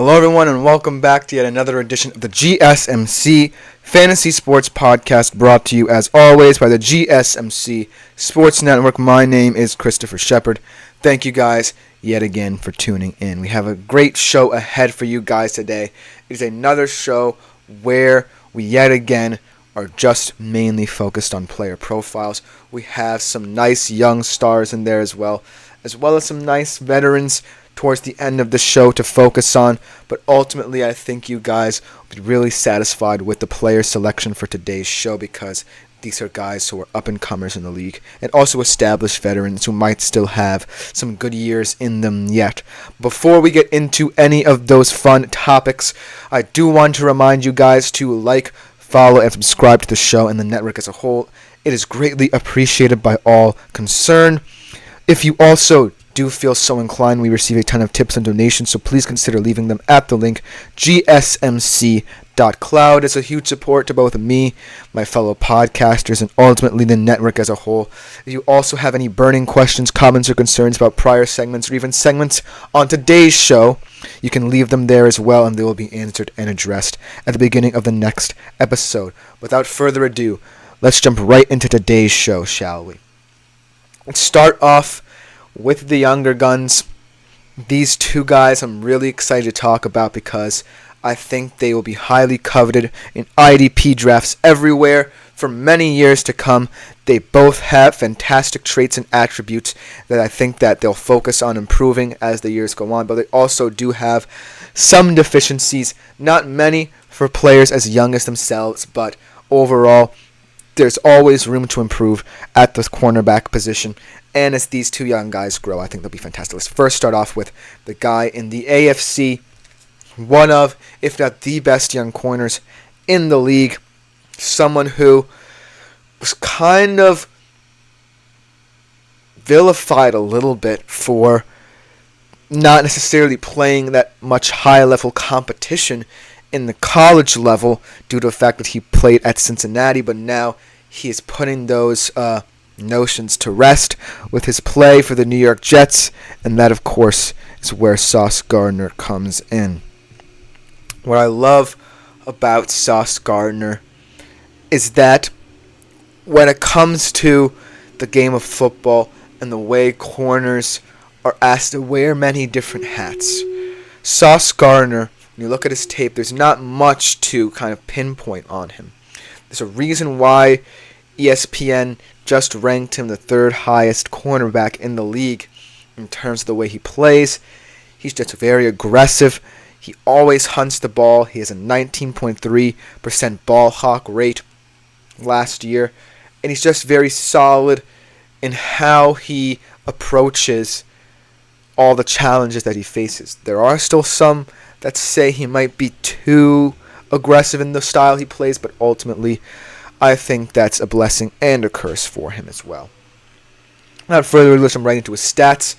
Hello, everyone, and welcome back to yet another edition of the GSMC Fantasy Sports Podcast, brought to you, as always, by the GSMC Sports Network. My name is Christopher Shepard. Thank you guys yet again for tuning in. We have a great show ahead for you guys today. It is another show where we yet again are just mainly focused on player profiles. We have some nice young stars in there as well as some nice veterans towards the end of the show to focus on, but ultimately I think you guys will be really satisfied with the player selection for today's show, because these are guys who are up-and-comers in the league and also established veterans who might still have some good years in them yet. Before we get into any of those fun topics, I do want to remind you guys to like, follow, and subscribe to the show and the network as a whole. It is greatly appreciated by all concerned. If you also do feel so inclined, we receive a ton of tips and donations, so please consider leaving them at the link gsmc.cloud. It's a huge support to both me, my fellow podcasters, and ultimately the network as a whole. If you also have any burning questions, comments, or concerns about prior segments or even segments on today's show, you can leave them there as well, and they will be answered and addressed at the beginning of the next episode. Without further ado, let's jump right into today's show, shall we? Let's start off with the younger guns. These two guys I'm really excited to talk about because I think they will be highly coveted in IDP drafts everywhere for many years to come. They both have fantastic traits and attributes that I think that they'll focus on improving as the years go on, but they also do have some deficiencies, not many for players as young as themselves, but overall there's always room to improve at the cornerback position. And as these two young guys grow, I think they'll be fantastic. Let's first start off with the guy in the AFC, one of, if not the best young corners in the league, someone who was kind of vilified a little bit for not necessarily playing that much high-level competition in the college level due to the fact that he played at Cincinnati, but now he is putting those notions to rest with his play for the New York Jets, and that, of course, is where Sauce Gardner comes in. What I love about Sauce Gardner is that when it comes to the game of football and the way corners are asked to wear many different hats, Sauce Gardner, when you look at his tape, there's not much to kind of pinpoint on him. There's a reason why ESPN just ranked him the third highest cornerback in the league in terms of the way he plays. He's just very aggressive. He always hunts the ball. He has a 19.3% ball hawk rate last year. And he's just very solid in how he approaches all the challenges that he faces. There are still some that say he might be too aggressive in the style he plays, but ultimately I think that's a blessing and a curse for him as well. Without further ado, let's jump right into his stats.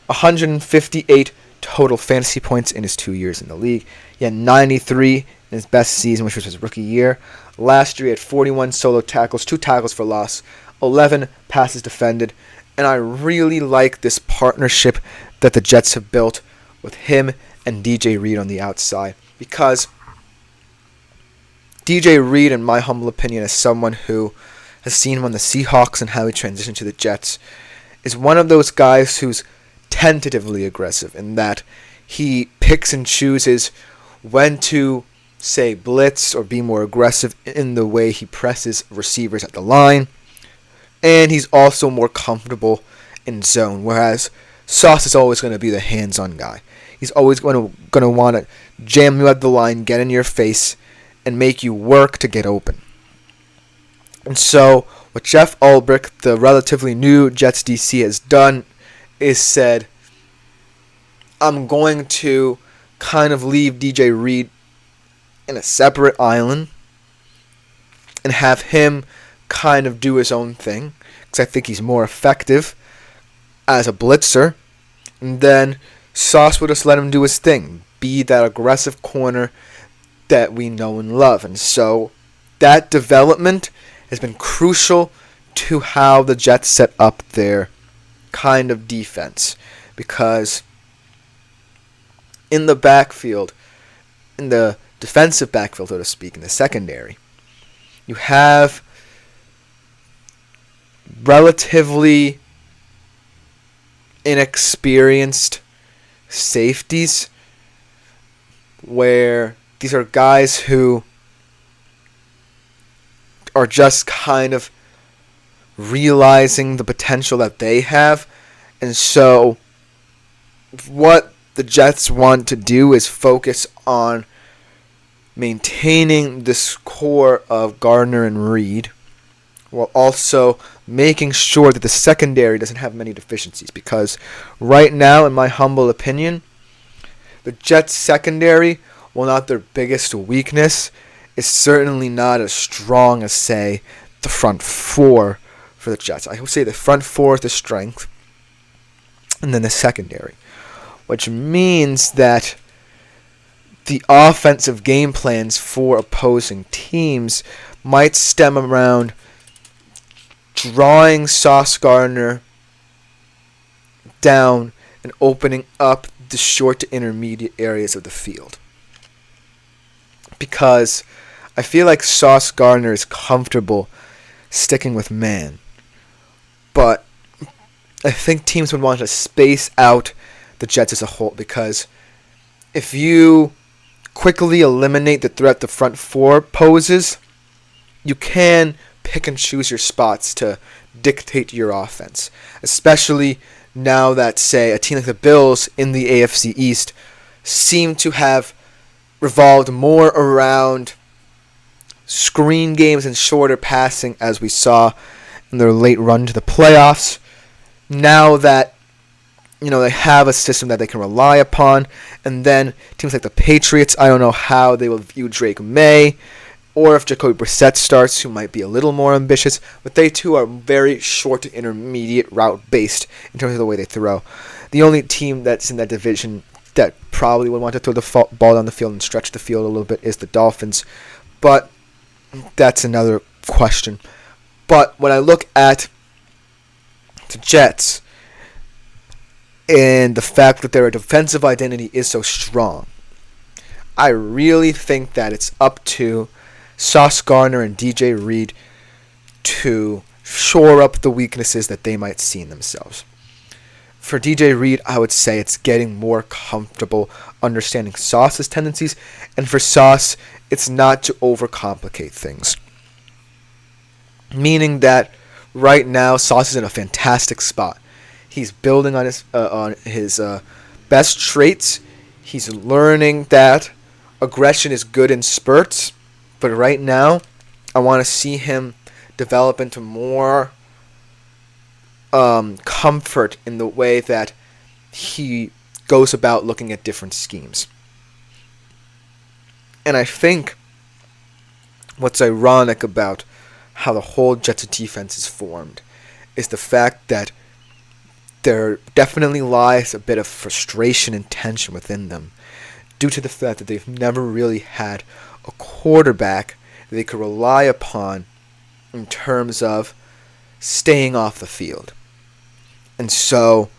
158 total fantasy points in his 2 years in the league. He had 93 in his best season, which was his rookie year. Last year he had 41 solo tackles, 2 tackles for loss, 11 passes defended, and I really like this partnership that the Jets have built with him and DJ Reed on the outside, because DJ Reed, in my humble opinion, as someone who has seen him on the Seahawks and how he transitioned to the Jets, is one of those guys who's tentatively aggressive in that he picks and chooses when to, say, blitz or be more aggressive in the way he presses receivers at the line. And he's also more comfortable in zone, whereas Sauce is always going to be the hands-on guy. He's always going to want to jam you at the line, get in your face, and make you work to get open. And so what Jeff Ulbrich, the relatively new Jets DC, has done is said, I'm going to kind of leave DJ Reed in a separate island and have him kind of do his own thing, because I think he's more effective as a blitzer. And then Sauce will just let him do his thing, be that aggressive corner that we know and love. And so that development has been crucial to how the Jets set up their kind of defense, because in the backfield, in the defensive backfield, so to speak, in the secondary, you have relatively inexperienced safeties, where these are guys who are just kind of realizing the potential that they have. And so what the Jets want to do is focus on maintaining this core of Gardner and Reed, while also making sure that the secondary doesn't have many deficiencies. Because right now, in my humble opinion, the Jets secondary, while not their biggest weakness, is certainly not as strong as, say, the front four for the Jets. I would say the front four is the strength, and then the secondary, which means that the offensive game plans for opposing teams might stem around drawing Sauce Gardner down and opening up the short to intermediate areas of the field. Because I feel like Sauce Gardner is comfortable sticking with man. But I think teams would want to space out the Jets as a whole, because if you quickly eliminate the threat the front four poses, you can pick and choose your spots to dictate your offense. Especially now that, say, a team like the Bills in the AFC East seem to have revolved more around screen games and shorter passing, as we saw in their late run to the playoffs. Now that they have a system that they can rely upon, and then teams like the Patriots, I don't know how they will view Drake May, or if Jacoby Brissett starts, who might be a little more ambitious, but they too are very short to intermediate route based in terms of the way they throw. The only team that's in that division that probably would want to throw the ball down the field and stretch the field a little bit is the Dolphins, but that's another question. But when I look at the Jets and the fact that their defensive identity is so strong, I really think that it's up to Sauce Gardner and DJ Reed to shore up the weaknesses that they might see in themselves. For DJ Reed, I would say it's getting more comfortable understanding Sauce's tendencies, and for Sauce, it's not to overcomplicate things. Meaning that right now, Sauce is in a fantastic spot. He's building on his best traits. He's learning that aggression is good in spurts, but right now, I want to see him develop into more comfort in the way that he goes about looking at different schemes. And I think what's ironic about how the whole Jets defense is formed is the fact that there definitely lies a bit of frustration and tension within them due to the fact that they've never really had a quarterback that they could rely upon in terms of staying off the field. And so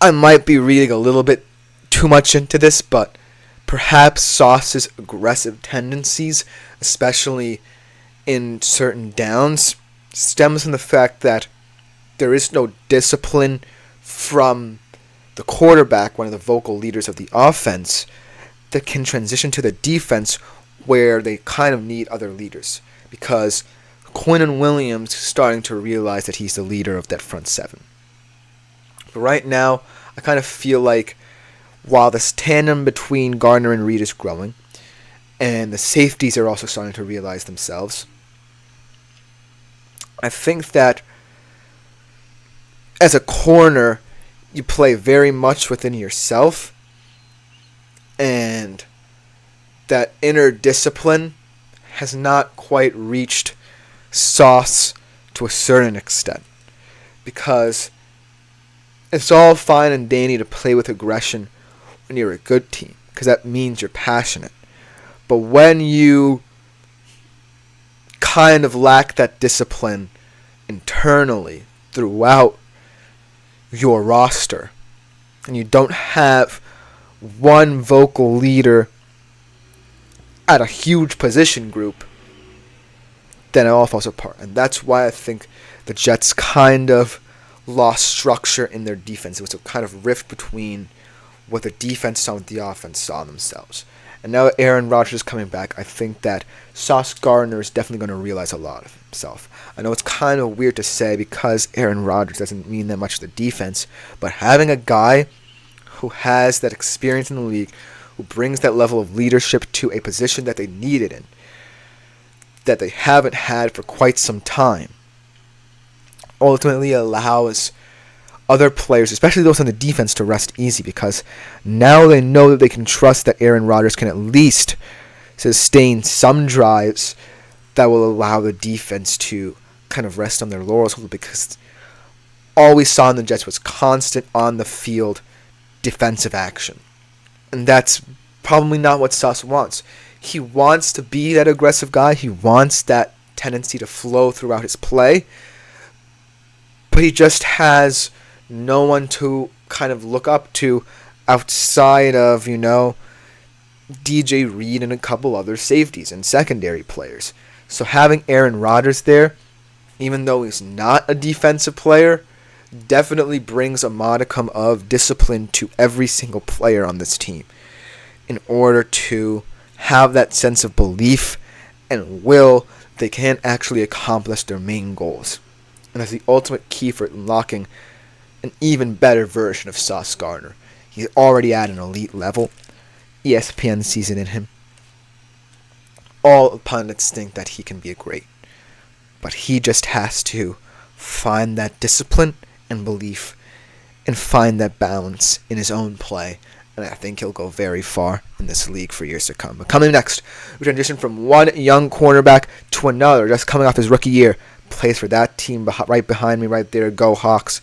I might be reading a little bit too much into this, but perhaps Sauce's aggressive tendencies, especially in certain downs, stems from the fact that there is no discipline from the quarterback, one of the vocal leaders of the offense, that can transition to the defense where they kind of need other leaders. Because Quinnen Williams is starting to realize that he's the leader of that front seven. But right now, I kind of feel like while this tandem between Gardner and Reed is growing, and the safeties are also starting to realize themselves, I think that as a corner, you play very much within yourself, and that inner discipline has not quite reached Sauce to a certain extent. Because it's all fine and dandy to play with aggression when you're a good team, because that means you're passionate. But when you kind of lack that discipline internally throughout your roster, and you don't have one vocal leader at a huge position group, then it all falls apart. And that's why I think the Jets kind of lost structure in their defense. It was a kind of rift between what the defense saw and what the offense saw themselves. And now that Aaron Rodgers is coming back, I think that Sauce Gardner is definitely going to realize a lot of himself. I know it's kind of weird to say because Aaron Rodgers doesn't mean that much to the defense, but having a guy who has that experience in the league, who brings that level of leadership to a position that they needed in, that they haven't had for quite some time, ultimately allows other players, especially those on the defense, to rest easy because now they know that they can trust that Aaron Rodgers can at least sustain some drives that will allow the defense to kind of rest on their laurels because all we saw in the Jets was constant on the field defensive action. And that's probably not what Sauce wants. He wants to be that aggressive guy. He wants that tendency to flow throughout his play. But he just has no one to kind of look up to outside of, DJ Reed and a couple other safeties and secondary players. So having Aaron Rodgers there, even though he's not a defensive player, definitely brings a modicum of discipline to every single player on this team in order to have that sense of belief and will they can actually accomplish their main goals. And that's the ultimate key for unlocking an even better version of Sauce Gardner. He's already at an elite level. ESPN sees it in him. All pundits think that he can be a great. But he just has to find that discipline and belief and find that balance in his own play. And I think he'll go very far in this league for years to come. But coming next, we transition from one young cornerback to another, just coming off his rookie year. Plays for that team right behind me right there. Go Hawks.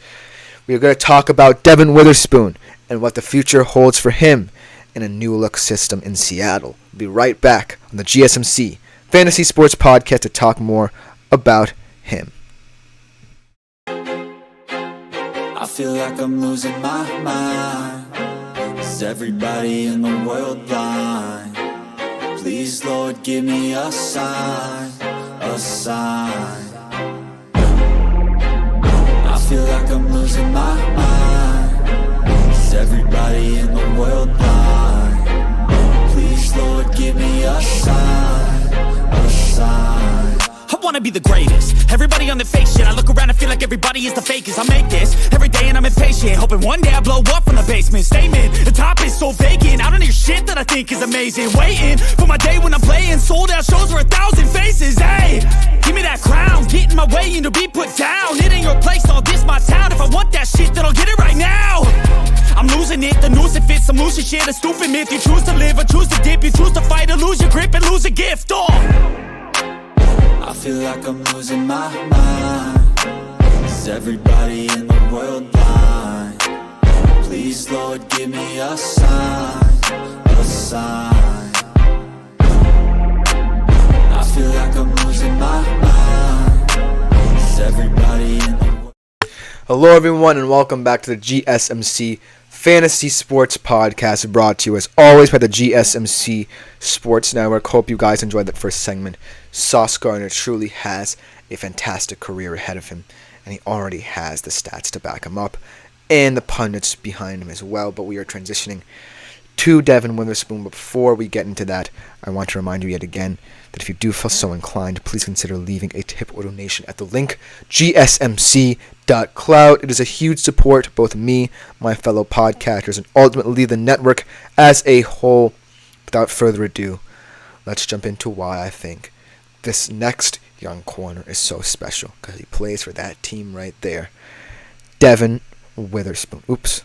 We are going to talk about Devin Witherspoon and what the future holds for him in a new look system in Seattle. We'll be right back on the GSMC Fantasy Sports Podcast to talk more about him. I feel like I'm losing my mind. Is everybody in the world blind? Please, Lord, give me a sign, a sign. I feel like I'm losing my mind. Is everybody in the world blind? Please, Lord, give me a sign, a sign. I wanna be the greatest. Everybody on the fake shit. I look around and feel like everybody is the fakest. I make this every day and I'm impatient, hoping one day I blow up from the basement. Statement, the top is so vacant. I don't hear shit that I think is amazing. Waiting for my day when I'm playing sold out shows for 1,000 faces. Hey, give me that crown, get in my way and to be put down. It ain't your place, all this my town. If I want that shit, then I'll get it right now. I'm losing it, the noose it fits, some losing shit, a stupid myth. You choose to live or choose to dip, you choose to fight or lose your grip and lose a gift. I feel like I'm losing my mind. Is everybody in the world blind? Please, Lord, give me a sign, a sign. I feel like I'm losing my mind. Is everybody in the world? Hello everyone and welcome back to the GSMC Fantasy Sports Podcast, brought to you as always by the GSMC Sports Network. Hope you guys enjoyed that first segment. Sauce Gardner truly has a fantastic career ahead of him, and he already has the stats to back him up, and the pundits behind him as well. But we are transitioning to Devin Witherspoon. But before we get into that, I want to remind you yet again that if you do feel so inclined, please consider leaving a tip or donation at the link gsmc.cloud. It is a huge support, both me, my fellow podcasters, and ultimately the network as a whole. Without further ado, let's jump into why I think this next young corner is so special, because he plays for that team right there. Devin Witherspoon. Oops.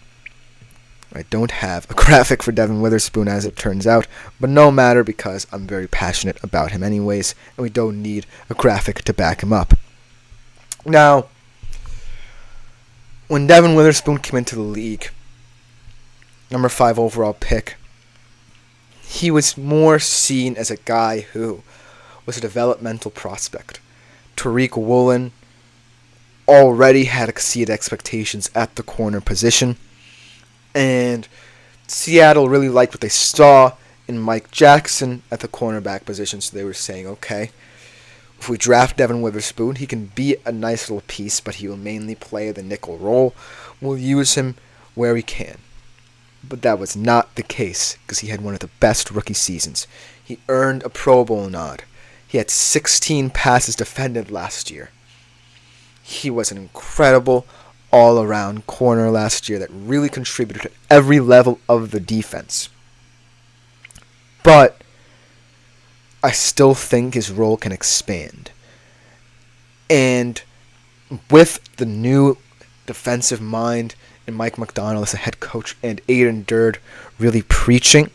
I don't have a graphic for Devin Witherspoon, as it turns out, but no matter, because I'm very passionate about him anyways, and we don't need a graphic to back him up. Now, when Devin Witherspoon came into the league, number 5 overall pick, he was more seen as a guy who was a developmental prospect. Tariq Woolen already had exceeded expectations at the corner position, and Seattle really liked what they saw in Mike Jackson at the cornerback position, so they were saying, okay, if we draft Devin Witherspoon, he can be a nice little piece, but he will mainly play the nickel role. We'll use him where we can. But that was not the case, because he had one of the best rookie seasons. He earned a Pro Bowl nod. He had 16 passes defended last year. He was an incredible all-around corner last year that really contributed to every level of the defense. But I still think his role can expand. And with the new defensive mind and Mike Macdonald as a head coach and Aiden Durd really preaching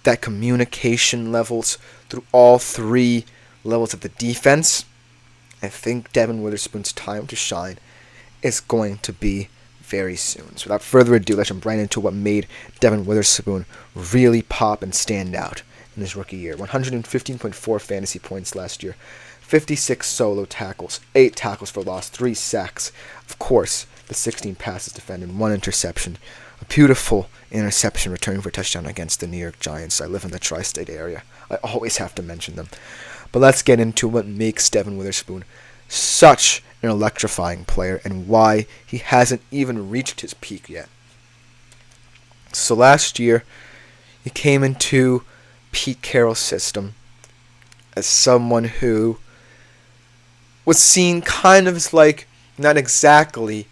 that communication levels through all three levels of the defense, I think Devin Witherspoon's time to shine is going to be very soon. So without further ado, let's jump right into what made Devin Witherspoon really pop and stand out in his rookie year. 115.4 fantasy points last year, 56 solo tackles, 8 tackles for loss, 3 sacks. Of course, the 16 passes defended, 1 interception. A beautiful interception returning for a touchdown against the New York Giants. I live in the tri-state area. I always have to mention them. But let's get into what makes Devin Witherspoon such an electrifying player and why he hasn't even reached his peak yet. So last year, he came into Pete Carroll's system as someone who was seen kind of as like, not exactly,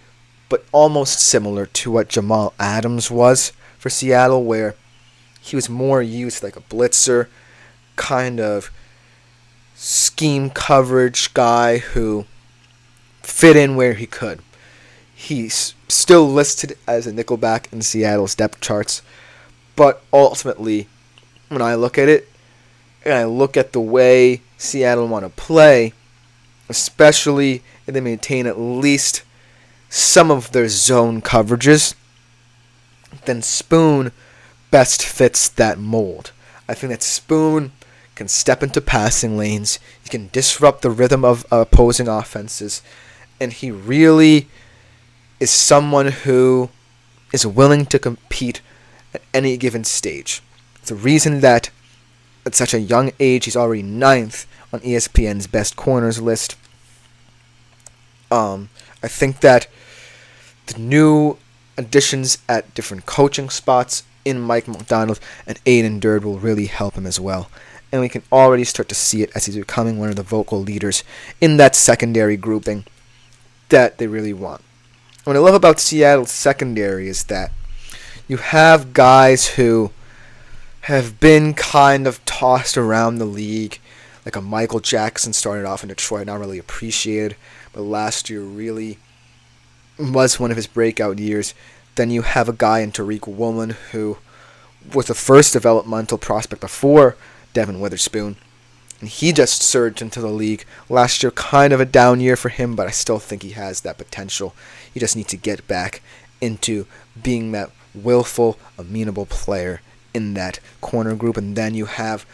but almost similar to what Jamal Adams was for Seattle, where he was more used like a blitzer, kind of scheme coverage guy who fit in where he could. He's still listed as a nickelback in Seattle's depth charts, but ultimately, when I look at it, and I look at the way Seattle want to play, especially if they maintain at least some of their zone coverages, then Spoon best fits that mold. I think that Spoon can step into passing lanes, he can disrupt the rhythm of opposing offenses, and he really is someone who is willing to compete at any given stage. It's a reason that at such a young age he's already 9th on ESPN's best corners list. I think that the new additions at different coaching spots in Mike Macdonald and Aiden Durd will really help him as well. And we can already start to see it as he's becoming one of the vocal leaders in that secondary grouping that they really want. What I love about Seattle's secondary is that you have guys who have been kind of tossed around the league, like a Michael Jackson started off in Detroit, not really appreciated, but last year really was one of his breakout years. Then you have a guy in Tariq Woolen who was the first developmental prospect before Devin Witherspoon, and he just surged into the league. Last year, kind of a down year for him, but I still think he has that potential. He just needs to get back into being that willful, amenable player in that corner group. And then you have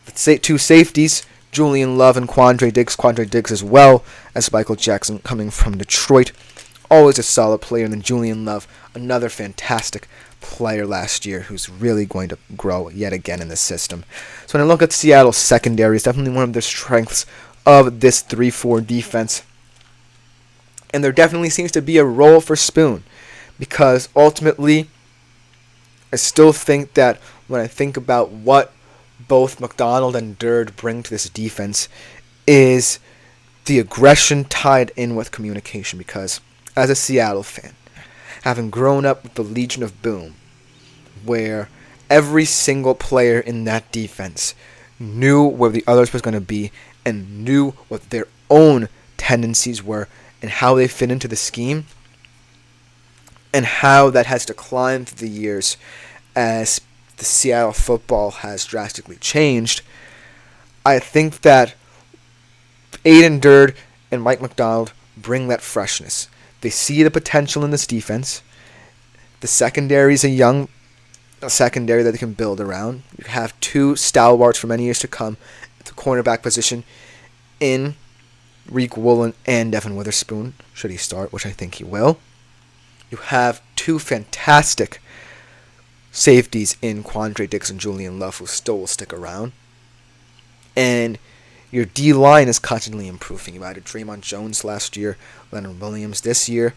the 2 safeties, Julian Love and Quandre Diggs as well as Michael Jackson coming from Detroit. Always a solid player. And then Julian Love, another fantastic player last year who's really going to grow yet again in the system. So when I look at Seattle's secondary, it's definitely one of their strengths of this 3-4 defense. And there definitely seems to be a role for Spoon, because ultimately I still think that when I think about what both McDonald and Durd bring to this defense is the aggression tied in with communication, because as a Seattle fan, having grown up with the Legion of Boom, where every single player in that defense knew where the others was going to be and knew what their own tendencies were and how they fit into the scheme, and how that has declined through the years as the Seattle football has drastically changed. I think that Aiden Durd and Mike Macdonald bring that freshness. They see the potential in this defense. The secondary is a young secondary that they can build around. You have 2 stalwarts for many years to come at the cornerback position in Tariq Woolen and Devin Witherspoon, should he start, which I think he will. You have 2 fantastic safeties in Quandre Dix and Julian Love who still will stick around. And your D-line is constantly improving. You added Draymond Jones last year, Leonard Williams this year.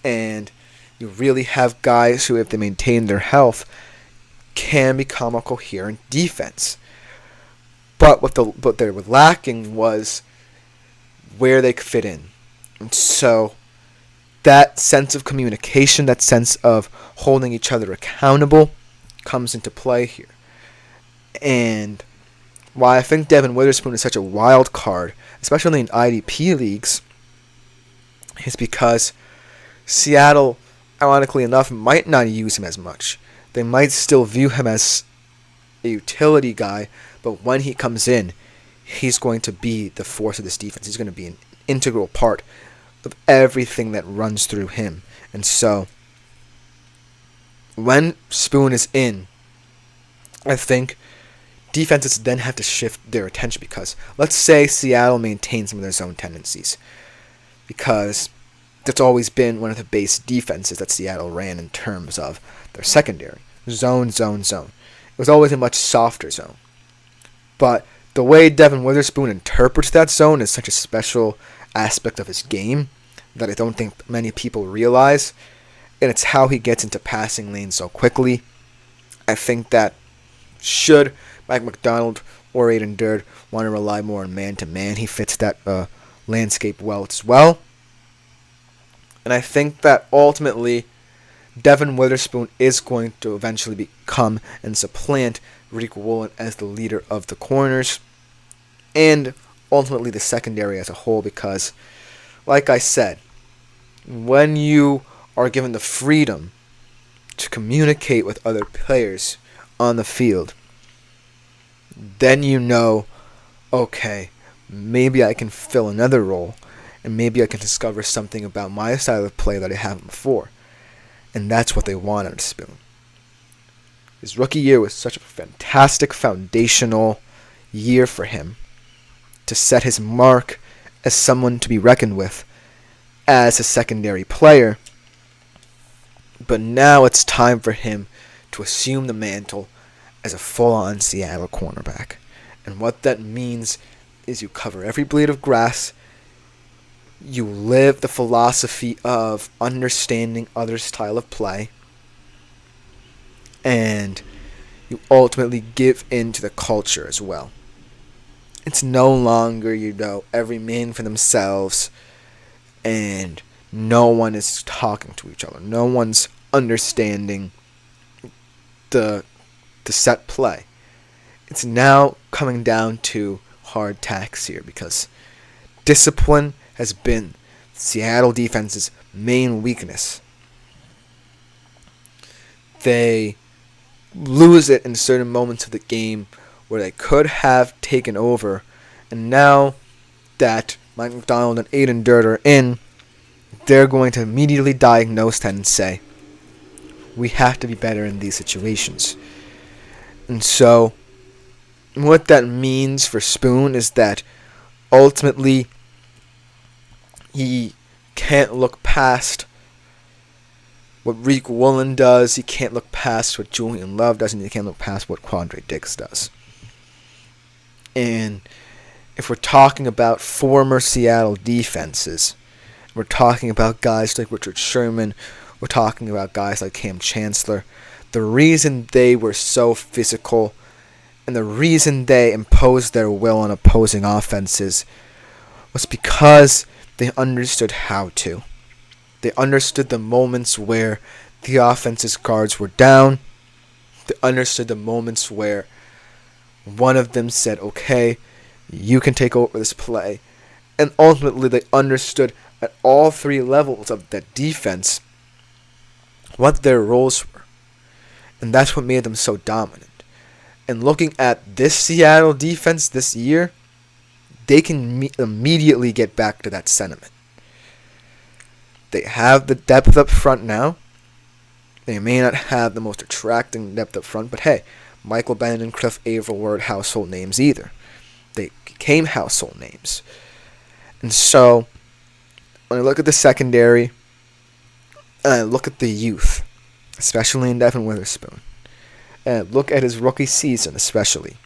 And you really have guys who, if they maintain their health, can become a coherent defense. But what they were lacking was where they could fit in. And so that sense of communication, that sense of holding each other accountable comes into play here. And why I think Devin Witherspoon is such a wild card, especially in IDP leagues, is because Seattle, ironically enough, might not use him as much. They might still view him as a utility guy, but when he comes in, he's going to be the force of this defense. He's going to be an integral part of everything that runs through him. And so, when Spoon is in, I think defenses then have to shift their attention because let's say Seattle maintains some of their zone tendencies, because that's always been one of the base defenses that Seattle ran in terms of their secondary. Zone, zone, zone. It was always a much softer zone. But the way Devin Witherspoon interprets that zone is such a special aspect of his game that I don't think many people realize. And it's how he gets into passing lanes so quickly. I think that should Mike McDonald or Aiden Durd want to rely more on man-to-man, he fits that landscape well as well. And I think that ultimately Devin Witherspoon is going to eventually become and supplant Rico Woolen as the leader of the corners and ultimately the secondary as a whole, because, like I said, when you are given the freedom to communicate with other players on the field, then you know, okay, maybe I can fill another role, and maybe I can discover something about my style of play that I haven't before. And that's what they want out of Spoon. His rookie year was such a fantastic foundational year for him to set his mark as someone to be reckoned with as a secondary player. But now it's time for him to assume the mantle as a full-on Seattle cornerback. And what that means is you cover every blade of grass. You live the philosophy of understanding others' style of play. And you ultimately give in to the culture as well. It's no longer, every man for themselves and no one is talking to each other. No one's understanding the set play. It's now coming down to hard tacks here because discipline has been Seattle defense's main weakness. They lose it in certain moments of the game where they could have taken over, and now that Mike McDonald and Aiden Durd are in, they're going to immediately diagnose that and say, we have to be better in these situations. And so, what that means for Spoon is that ultimately he can't look past what Rico Woolen does. He can't look past what Julian Love does, and he can't look past what Quandre Dix does. And if we're talking about former Seattle defenses, we're talking about guys like Richard Sherman, we're talking about guys like Cam Chancellor, the reason they were so physical and the reason they imposed their will on opposing offenses was because they understood how to. They understood the moments where the offense's guards were down. They understood the moments where one of them said, okay, you can take over this play. And ultimately they understood at all three levels of that defense what their roles were. And that's what made them so dominant. And looking at this Seattle defense this year, they can immediately get back to that sentiment. They have the depth up front now. They may not have the most attracting depth up front, but hey, Michael Bennett and Cliff Averill weren't household names either. They became household names. And so, when I look at the secondary, and I look at the youth, especially in Devin Witherspoon, and look at his rookie season especially,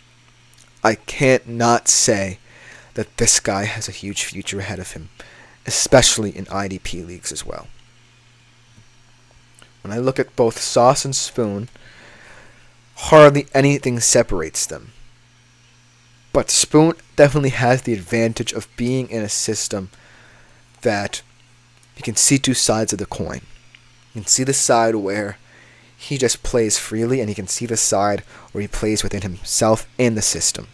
I can't not say that this guy has a huge future ahead of him, especially in IDP leagues as well. When I look at both Sauce and Spoon, hardly anything separates them. But Spoon definitely has the advantage of being in a system that you can see two sides of the coin. You can see the side where he just plays freely, and you can see the side where he plays within himself and the system.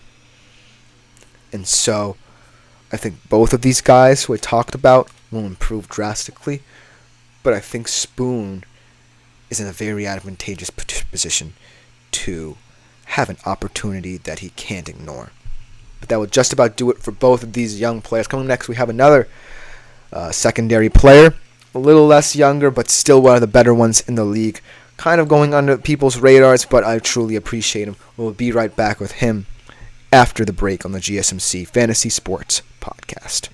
And so, I think both of these guys who I talked about will improve drastically, but I think Spoon is in a very advantageous position to have an opportunity that he can't ignore. But that will just about do it for both of these young players. Coming next, we have another secondary player, a little less younger, but still one of the better ones in the league. Kind of going under people's radars, but I truly appreciate him. We'll be right back with him after the break on the GSMC Fantasy Sports Podcast.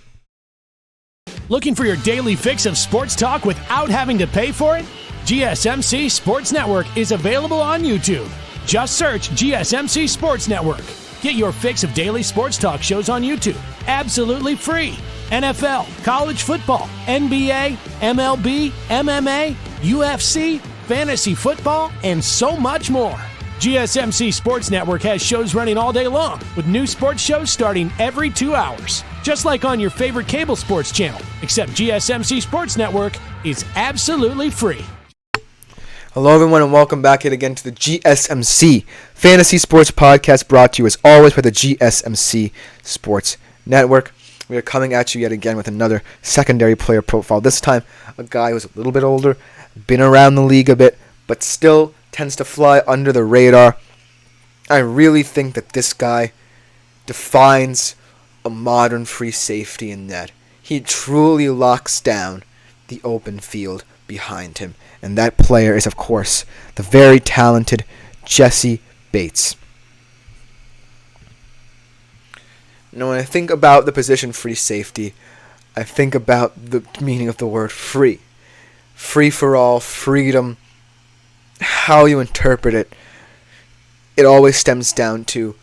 Looking for your daily fix of sports talk without having to pay for it? GSMC Sports Network is available on YouTube. Just search GSMC Sports Network. Get your fix of daily sports talk shows on YouTube, absolutely free. NFL, college football, NBA, MLB, MMA, UFC, fantasy football, and so much more. GSMC Sports Network has shows running all day long, with new sports shows starting every 2 hours. Just like on your favorite cable sports channel, except GSMC Sports Network is absolutely free. Hello everyone, and welcome back yet again to the GSMC Fantasy Sports Podcast, brought to you as always by the GSMC Sports Network. We are coming at you yet again with another secondary player profile. This time, a guy who's a little bit older, been around the league a bit, but still tends to fly under the radar. I really think that this guy defines a modern free safety in that he truly locks down the open field behind him. And that player is, of course, the very talented Jessie Bates. Now, when I think about the position free safety, I think about the meaning of the word free. Free for all, freedom, how you interpret it, it always stems down to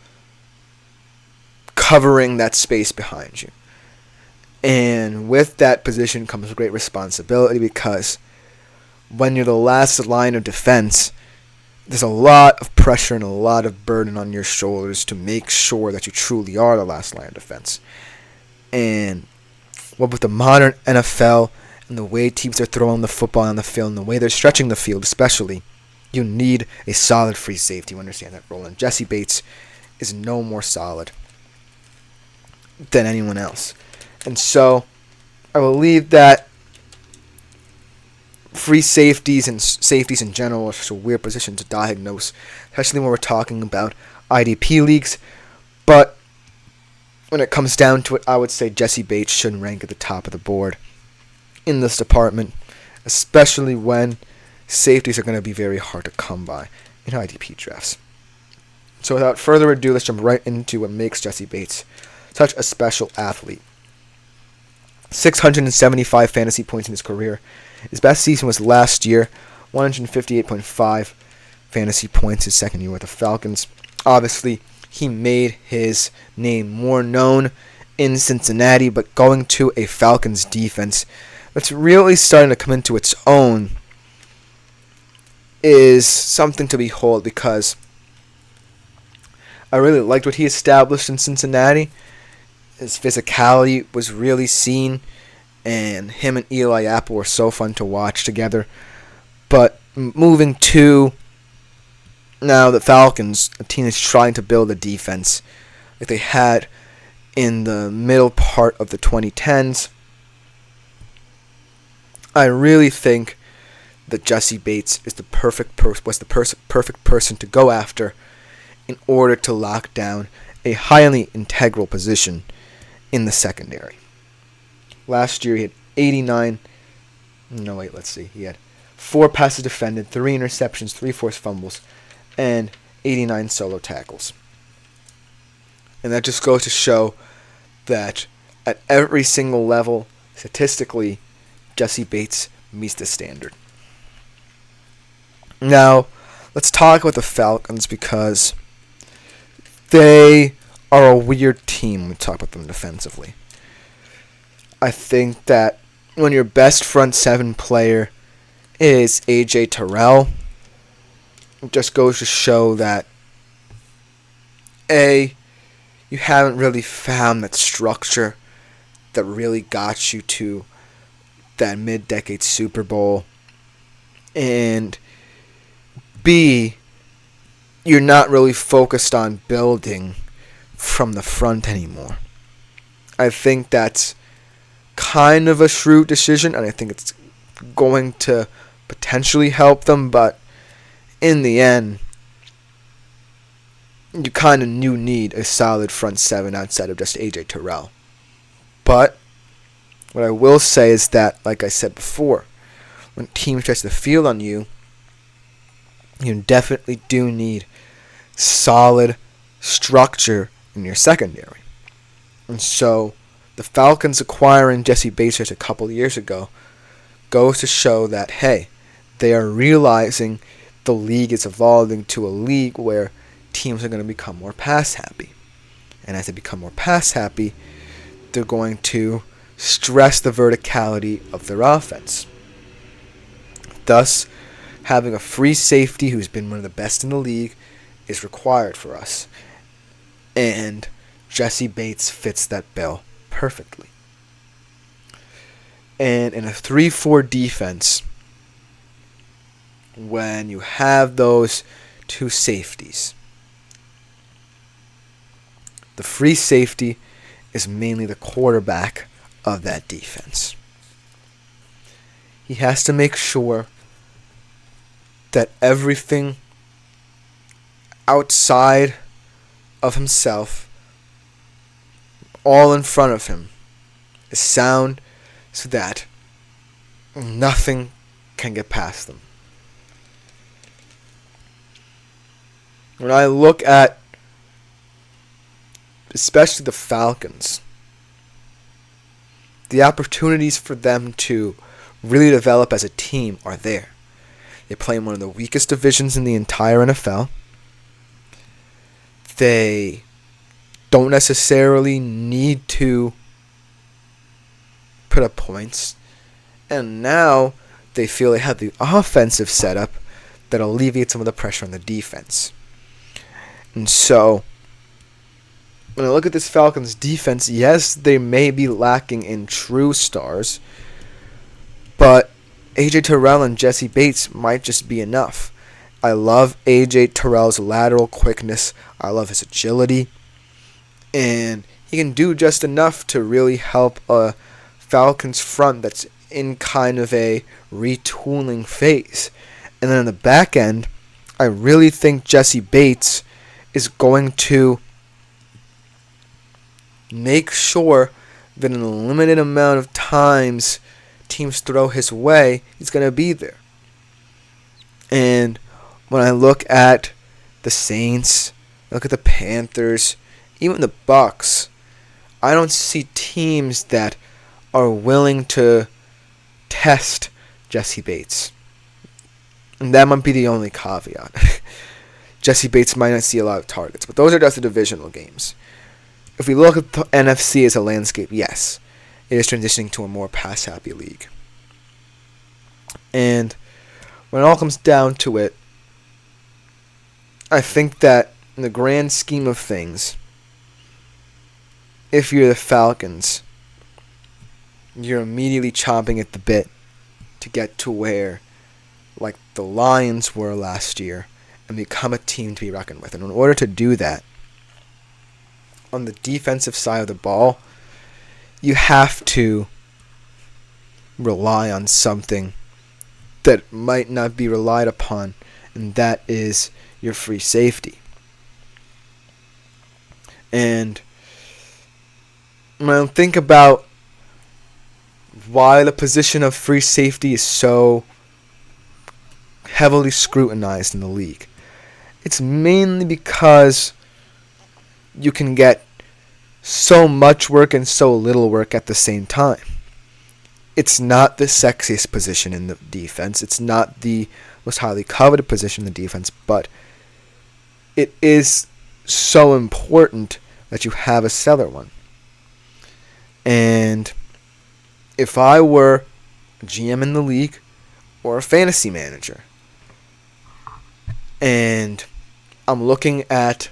covering that space behind you. And with that position comes great responsibility, because when you're the last line of defense, there's a lot of pressure and a lot of burden on your shoulders to make sure that you truly are the last line of defense. And with the modern NFL and the way teams are throwing the football on the field and the way they're stretching the field especially, you need a solid free safety to understand that role. And Jessie Bates is no more solid than anyone else. And so I believe that free safeties and safeties in general are such a weird position to diagnose, especially when we're talking about IDP leagues. But when it comes down to it, I would say Jessie Bates should rank at the top of the board in this department, especially when safeties are going to be very hard to come by in IDP drafts. So without further ado, let's jump right into what makes Jessie Bates such a special athlete. 675 fantasy points in his career. His best season was last year, 158.5 fantasy points his second year with the Falcons. Obviously, he made his name more known in Cincinnati, but going to a Falcons defense that's really starting to come into its own is something to behold, because I really liked what he established in Cincinnati. His physicality was really seen, and him and Eli Apple were so fun to watch together. But moving to now the Falcons, a team is trying to build a defense like they had in the middle part of the 2010s. I really think that Jessie Bates is the perfect person to go after in order to lock down a highly integral position in the secondary. Last year he had he had 4 passes defended, 3 interceptions, 3 forced fumbles, and 89 solo tackles. And that just goes to show that at every single level, statistically, Jessie Bates meets the standard. Now, let's talk about the Falcons because they are a weird team when we talk about them defensively. I think that when your best front seven player is A.J. Terrell, it just goes to show that A, you haven't really found that structure that really got you to that mid-decade Super Bowl. And B, you're not really focused on building from the front anymore. I think that's kind of a shrewd decision, and I think it's going to potentially help them, but in the end, you kind of need a solid front seven outside of just A.J. Terrell. But what I will say is that, like I said before, when teams tries the field on you, you definitely do need solid structure in your secondary. And so the Falcons acquiring Jesse Bates just a couple of years ago goes to show that, hey, they are realizing the league is evolving to a league where teams are going to become more pass happy. And as they become more pass happy, they're going to stress the verticality of their offense. Thus, having a free safety who's been one of the best in the league is required for us. And Jesse Bates fits that bill perfectly. And in a 3-4 defense, when you have those two safeties, the free safety is mainly the quarterback of that defense. He has to make sure that everything outside of himself, all in front of him, is sound so that nothing can get past them. When I look at especially the Falcons, the opportunities for them to really develop as a team are there. They play in one of the weakest divisions in the entire NFL. They don't necessarily need to put up points. And now they feel they have the offensive setup that alleviates some of the pressure on the defense. And so, when I look at this Falcons defense, yes, they may be lacking in true stars, but A.J. Terrell and Jesse Bates might just be enough. I love A.J. Terrell's lateral quickness. I love his agility. And he can do just enough to really help a Falcons front that's in kind of a retooling phase. And then on the back end, I really think Jesse Bates is going to make sure that in a limited amount of times teams throw his way, he's going to be there. And when I look at the Saints, look at the Panthers, even the Bucks, I don't see teams that are willing to test Jesse Bates. And that might be the only caveat. Jesse Bates might not see a lot of targets, but those are just the divisional games. If we look at the NFC as a landscape, yes, it is transitioning to a more pass-happy league. And when it all comes down to it, I think that in the grand scheme of things, if you're the Falcons, you're immediately chomping at the bit to get to where, like the Lions were last year, and become a team to be reckoned with. And in order to do that, on the defensive side of the ball, you have to rely on something that might not be relied upon, and that is your free safety. And when I think about why the position of free safety is so heavily scrutinized in the league, it's mainly because you can get so much work and so little work at the same time. It's not the sexiest position in the defense. It's not the most highly coveted position in the defense, but it is so important that you have a stellar one. And if I were a GM in the league or a fantasy manager, and I'm looking at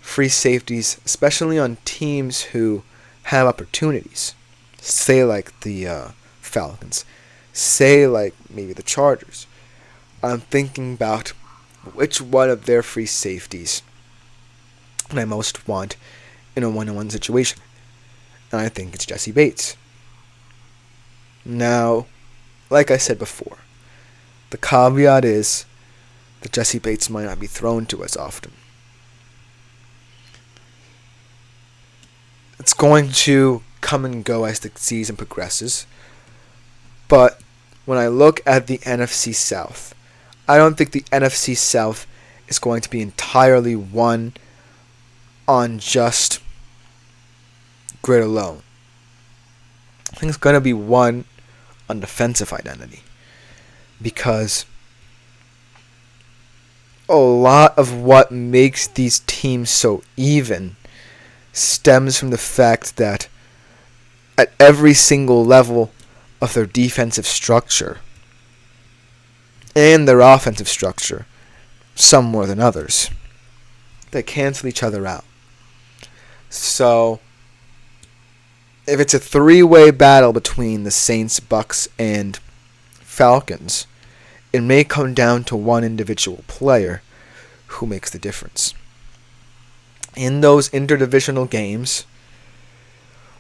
free safeties, especially on teams who have opportunities, say like the Falcons, say like maybe the Chargers, I'm thinking about which one of their free safeties I most want in a one-on-one situation. And I think it's Jesse Bates. Now, like I said before, the caveat is that Jesse Bates might not be thrown to us often. It's going to come and go as the season progresses. But when I look at the NFC South, I don't think the NFC South is going to be entirely won on just grit alone. I think it's going to be won on defensive identity. Because a lot of what makes these teams so even stems from the fact that at every single level of their defensive structure and their offensive structure, some more than others, they cancel each other out. So if it's a three-way battle between the Saints, Bucks, and Falcons, it may come down to one individual player who makes the difference. In those interdivisional games,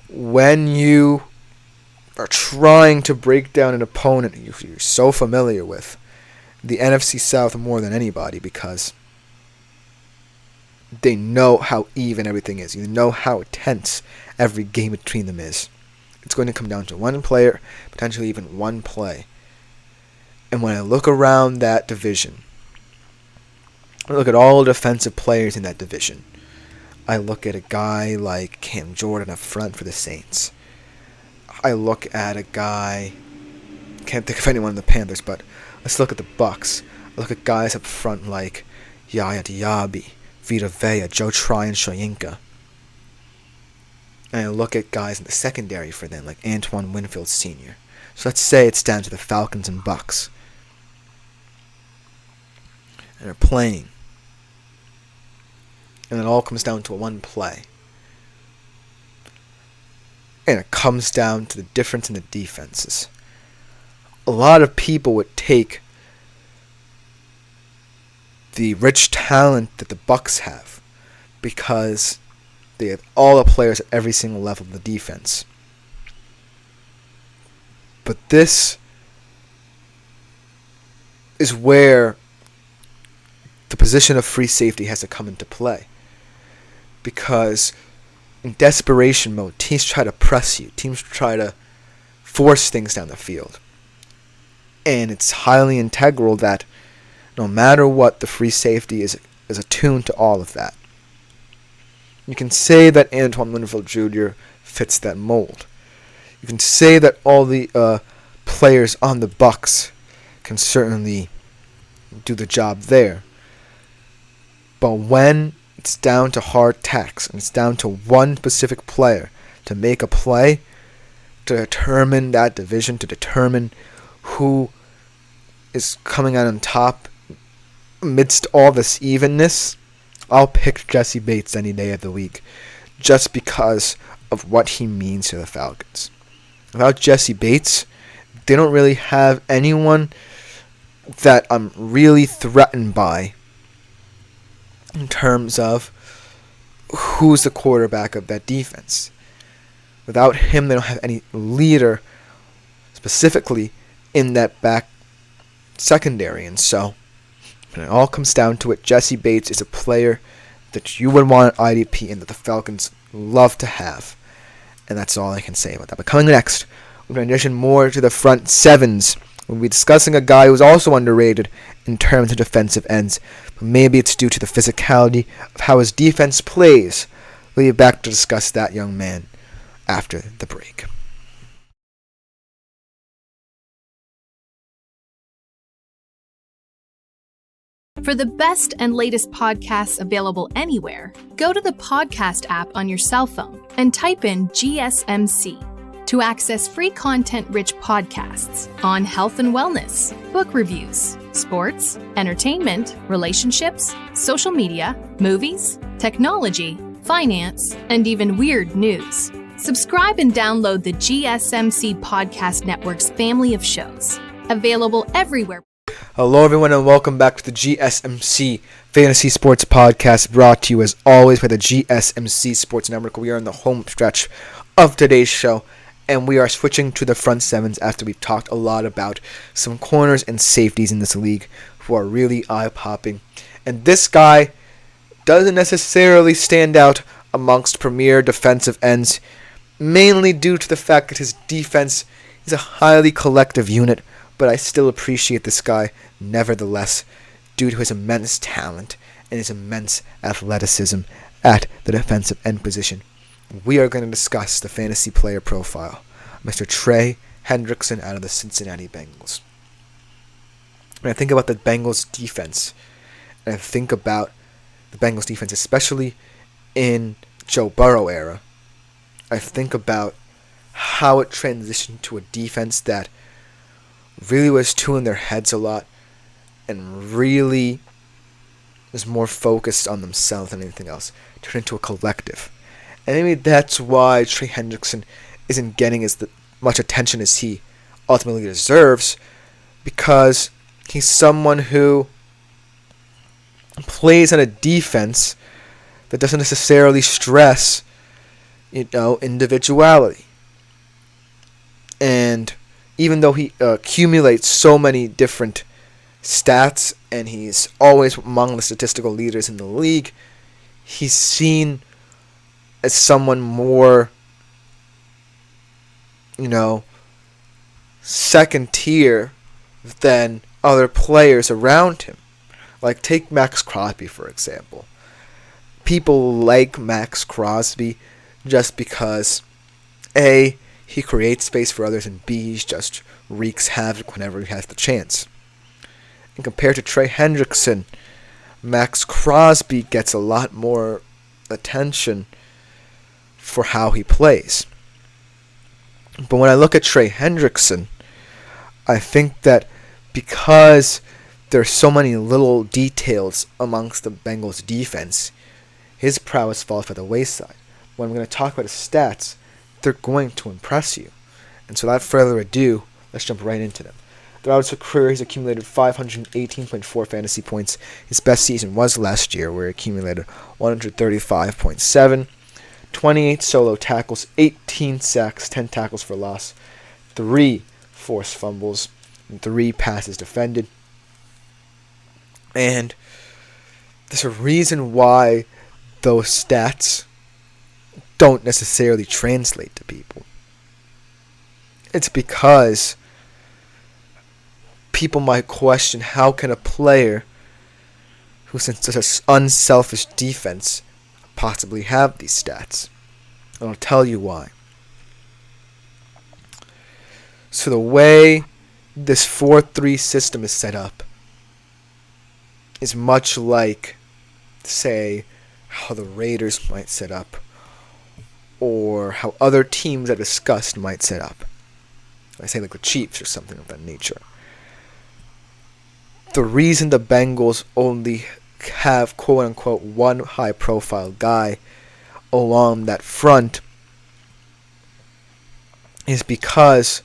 when you are trying to break down an opponent you're so familiar with, the NFC South more than anybody, because they know how even everything is. You know how tense every game between them is. It's going to come down to one player, potentially even one play. And when I look around that division, I look at all the defensive players in that division. I look at a guy like Cam Jordan up front for the Saints. I look at a guy, can't think of anyone in the Panthers, but let's look at the Bucks. I look at guys up front like Yaya Diaby, Vita Vea, Joe Tryon, Shoyinka. And I look at guys in the secondary for them like Antoine Winfield Sr. So let's say it's down to the Falcons and Bucks. And they're playing. And it all comes down to one play. And it comes down to the difference in the defenses. A lot of people would take the rich talent that the Bucks have because they have all the players at every single level of the defense. But this is where the position of free safety has to come into play. Because in desperation mode, teams try to press you. Teams try to force things down the field. And it's highly integral that no matter what, the free safety is attuned to all of that. You can say that Antoine Winfield Jr. fits that mold. You can say that all the players on the Bucks can certainly do the job there. But when it's down to hard tacks and it's down to one specific player to make a play, to determine that division, to determine who is coming out on top amidst all this evenness, I'll pick Jesse Bates any day of the week just because of what he means to the Falcons. Without Jesse Bates, they don't really have anyone that I'm really threatened by in terms of who's the quarterback of that defense. Without him, they don't have any leader specifically in that back secondary. And so, when it all comes down to it, Jesse Bates is a player that you would want at IDP and that the Falcons love to have. And that's all I can say about that. But coming next, we're going to transition more to the front sevens. We'll be discussing a guy who's also underrated in terms of defensive ends. But maybe it's due to the physicality of how his defense plays. We'll be back to discuss that young man after the break. For the best and latest podcasts available anywhere, go to the podcast app on your cell phone and type in GSMC to access free content-rich podcasts on health and wellness, book reviews, sports, entertainment, relationships, social media, movies, technology, finance, and even weird news. Subscribe and download the GSMC Podcast Network's family of shows, available everywhere. Hello, everyone, and welcome back to the GSMC Fantasy Sports Podcast, brought to you as always by the GSMC Sports Network. We are in the home stretch of today's show, and we are switching to the front sevens after we've talked a lot about some corners and safeties in this league who are really eye-popping. And this guy doesn't necessarily stand out amongst premier defensive ends, mainly due to the fact that his defense is a highly collective unit, but I still appreciate this guy nevertheless due to his immense talent and his immense athleticism at the defensive end position. We are going to discuss the fantasy player profile, Mr. Trey Hendrickson out of the Cincinnati Bengals. When I think about the Bengals defense, and I think about the Bengals defense, especially in Joe Burrow era, I think about how it transitioned to a defense that really was tuning their heads a lot and really was more focused on themselves than anything else, turned into a collective. And maybe that's why Trey Hendrickson isn't getting as much attention as he ultimately deserves, because he's someone who plays on a defense that doesn't necessarily stress, individuality. And even though he accumulates so many different stats and he's always among the statistical leaders in the league, he's seen as someone more, second tier than other players around him. Like, take Max Crosby, for example. People like Max Crosby just because, A, he creates space for others, and B, he just wreaks havoc whenever he has the chance. And compared to Trey Hendrickson, Max Crosby gets a lot more attention for how he plays. But when I look at Trey Hendrickson, I think that because there are so many little details amongst the Bengals defense, his prowess falls by the wayside. When I'm going to talk about his stats, they're going to impress you. And so without further ado, let's jump right into them. Throughout his career, he's accumulated 518.4 fantasy points. His best season was last year, where he accumulated 135.7. 28 solo tackles, 18 sacks, 10 tackles for loss, 3 forced fumbles, and 3 passes defended. And there's a reason why those stats don't necessarily translate to people. It's because people might question, how can a player who's in such an unselfish defense possibly have these stats? And I'll tell you why. So the way this 4-3 system is set up is much like, say, how the Raiders might set up, or how other teams I discussed might set up. I say like the Chiefs or something of that nature. The reason the Bengals only have quote-unquote one high-profile guy along that front is because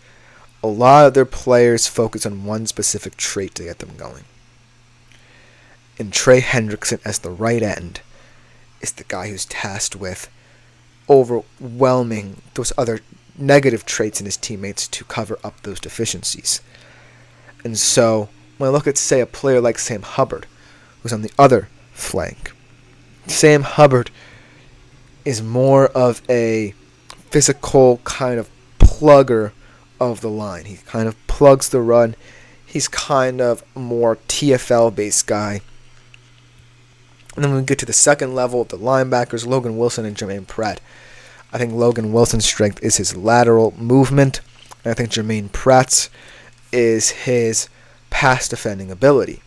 a lot of their players focus on one specific trait to get them going. And Trey Hendrickson, as the right end, is the guy who's tasked with overwhelming those other negative traits in his teammates to cover up those deficiencies. And so, when I look at, say, a player like Sam Hubbard, who's on the other flank, Sam Hubbard is more of a physical kind of plugger of the line. He kind of plugs the run. He's kind of more TFL-based guy. And then when we get to the second level, the linebackers, Logan Wilson and Jermaine Pratt. I think Logan Wilson's strength is his lateral movement, and I think Jermaine Pratt's is his pass defending ability.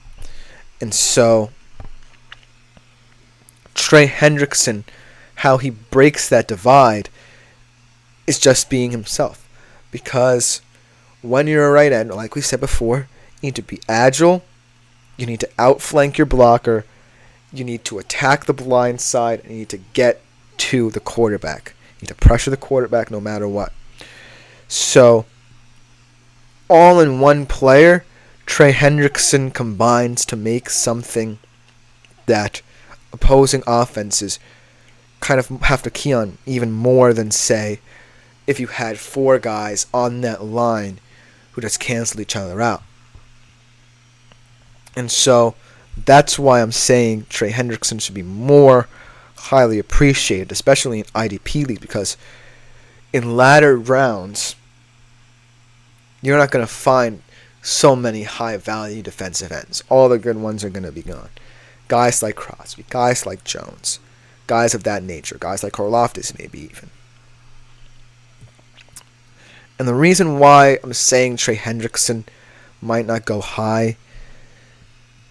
And so, Trey Hendrickson, how he breaks that divide is just being himself. Because when you're a right end, like we said before, you need to be agile, you need to outflank your blocker, you need to attack the blind side, and you need to get to the quarterback. You need to pressure the quarterback no matter what. So, all in one player, Trey Hendrickson combines to make something that opposing offenses kind of have to key on even more than, say, if you had 4 guys on that line who just cancel each other out. And so that's why I'm saying Trey Hendrickson should be more highly appreciated, especially in IDP league, because in latter rounds, you're not going to find so many high-value defensive ends. All the good ones are going to be gone. Guys like Crosby, guys like Jones, guys of that nature, guys like Karlaftis maybe even. And the reason why I'm saying Trey Hendrickson might not go high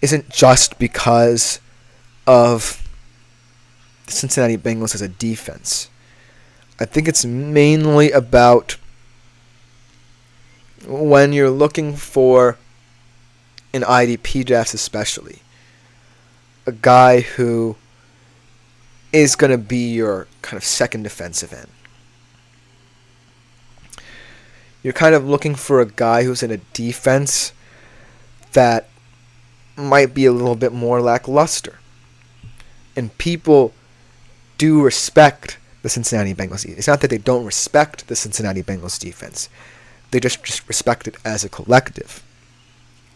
isn't just because of the Cincinnati Bengals as a defense. I think it's mainly about when you're looking for an IDP draft, especially a guy who is going to be your kind of second defensive end. You're kind of looking for a guy who's in a defense that might be a little bit more lackluster. And people do respect the Cincinnati Bengals defense. It's not that they don't respect the Cincinnati Bengals defense. They just respect it as a collective.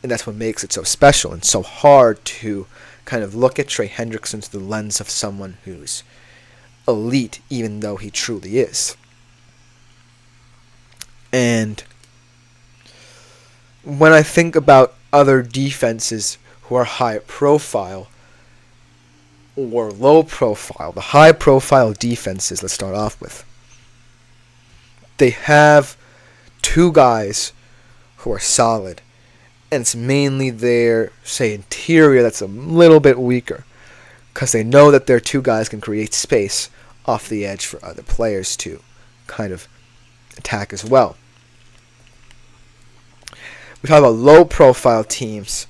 And that's what makes it so special and so hard to kind of look at Trey Hendrickson through the lens of someone who's elite, even though he truly is. And when I think about other defenses who are high profile or low profile, the high profile defenses, let's start off with, they have 2 guys who are solid, and it's mainly their, say, interior that's a little bit weaker, because they know that their 2 guys can create space off the edge for other players to kind of attack as well. We talk about low-profile teams.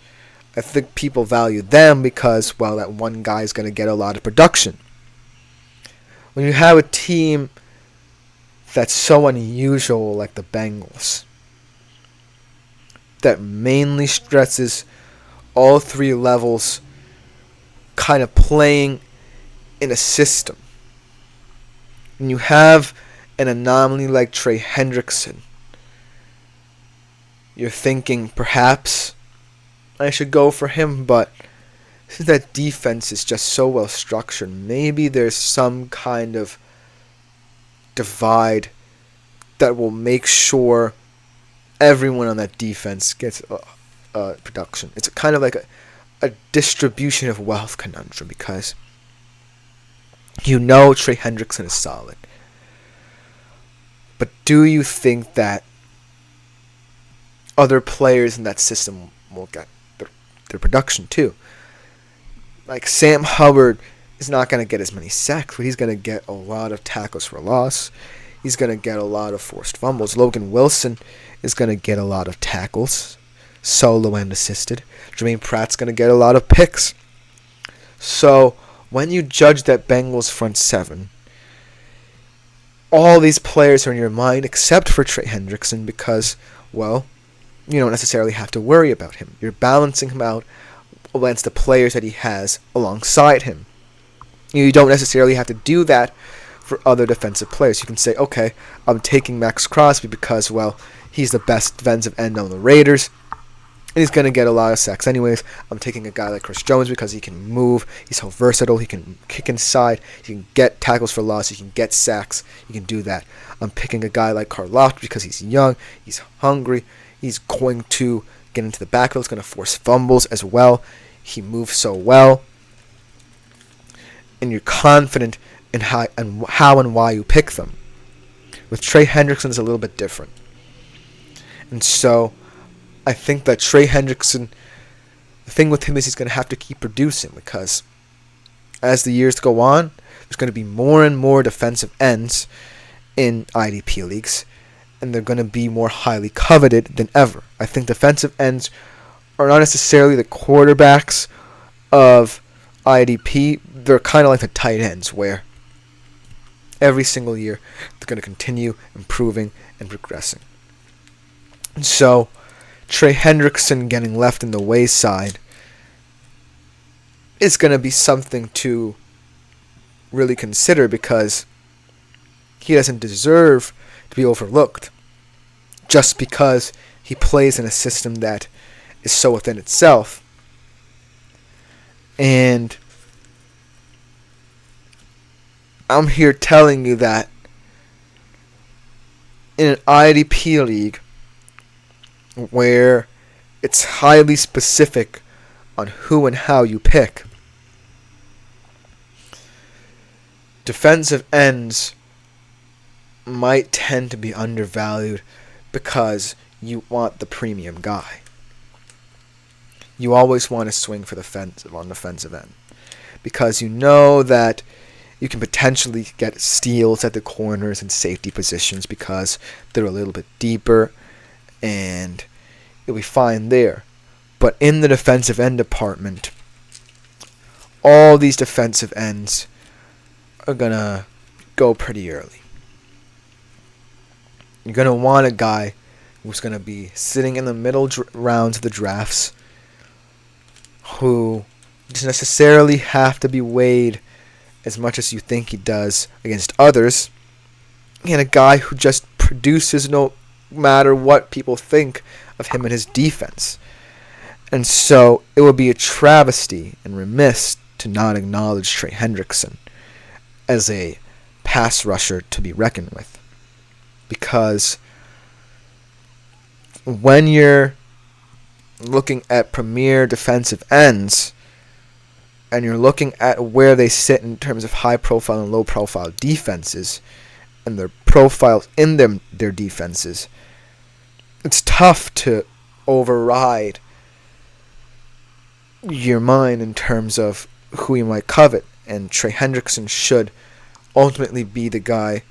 I think people value them because, well, that one guy is going to get a lot of production. When you have a team that's so unusual like the Bengals, that mainly stresses all 3 levels kind of playing in a system, and you have an anomaly like Trey Hendrickson, you're thinking perhaps I should go for him, but since that defense is just so well structured, maybe there's some kind of divide that will make sure everyone on that defense gets production. It's kind of like a distribution of wealth conundrum, because you know Trey Hendrickson is solid. But do you think that other players in that system will get their production too? Like Sam Hubbard is not going to get as many sacks, but he's going to get a lot of tackles for loss. He's going to get a lot of forced fumbles. Logan Wilson is going to get a lot of tackles, solo and assisted. Jermaine Pratt's going to get a lot of picks. So when you judge that Bengals front 7, all these players are in your mind except for Trey Hendrickson, because, well, you don't necessarily have to worry about him. You're balancing him out against the players that he has alongside him. You don't necessarily have to do that for other defensive players. You can say, okay, I'm taking Max Crosby because, well, he's the best defensive end on the Raiders, and he's going to get a lot of sacks anyways. I'm taking a guy like Chris Jones because he can move, he's so versatile, he can kick inside, he can get tackles for loss, he can get sacks, he can do that. I'm picking a guy like Karlaftis because he's young, he's hungry, he's going to get into the backfield, he's going to force fumbles as well, he moves so well, and you're confident in how and why you pick them. With Trey Hendrickson, it's a little bit different. And so I think that Trey Hendrickson the thing with him is he's going to have to keep producing, because as the years go on, there's going to be more and more defensive ends in IDP leagues, and they're going to be more highly coveted than ever. I think defensive ends are not necessarily the quarterbacks of IDP. They're kind of like the tight ends, where every single year they're going to continue improving and progressing. And so Trey Hendrickson getting left in the wayside is going to be something to really consider, because he doesn't deserve to be overlooked just because he plays in a system that is so within itself. And I'm here telling you that in an IDP league where it's highly specific on who and how you pick, defensive ends might tend to be undervalued because you want the premium guy. You always want to swing for the fence on the defensive end, because you know that you can potentially get steals at the corners and safety positions because they're a little bit deeper, and you'll be fine there. But in the defensive end department, all these defensive ends are going to go pretty early. You're going to want a guy who's going to be sitting in the middle rounds of the drafts, who doesn't necessarily have to be weighed as much as you think he does against others, and a guy who just produces no matter what people think of him and his defense. And so it would be a travesty and remiss to not acknowledge Trey Hendrickson as a pass rusher to be reckoned with. Because when you're looking at premier defensive ends, and you're looking at where they sit in terms of high profile and low profile defenses, and their profiles in their defenses, it's tough to override your mind in terms of who you might covet. And Trey Hendrickson should ultimately be the guy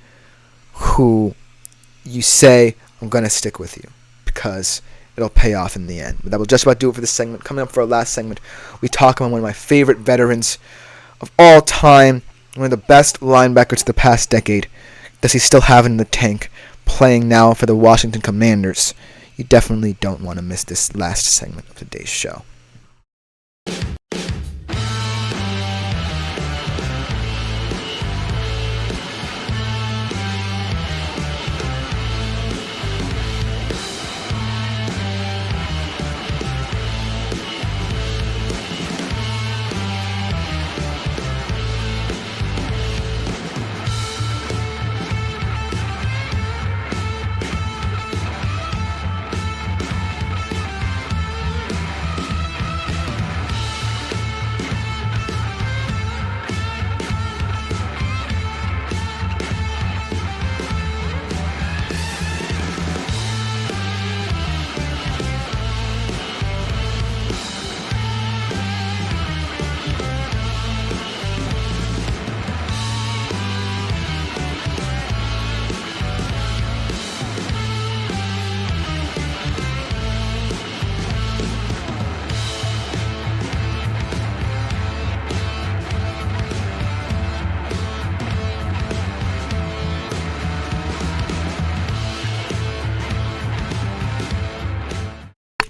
who you say, I'm going to stick with you, because it'll pay off in the end. But that will just about do it for this segment. Coming up for our last segment, we talk about one of my favorite veterans of all time, one of the best linebackers of the past decade. Does he still have it in the tank, playing now for the Washington Commanders? You definitely don't want to miss this last segment of today's show.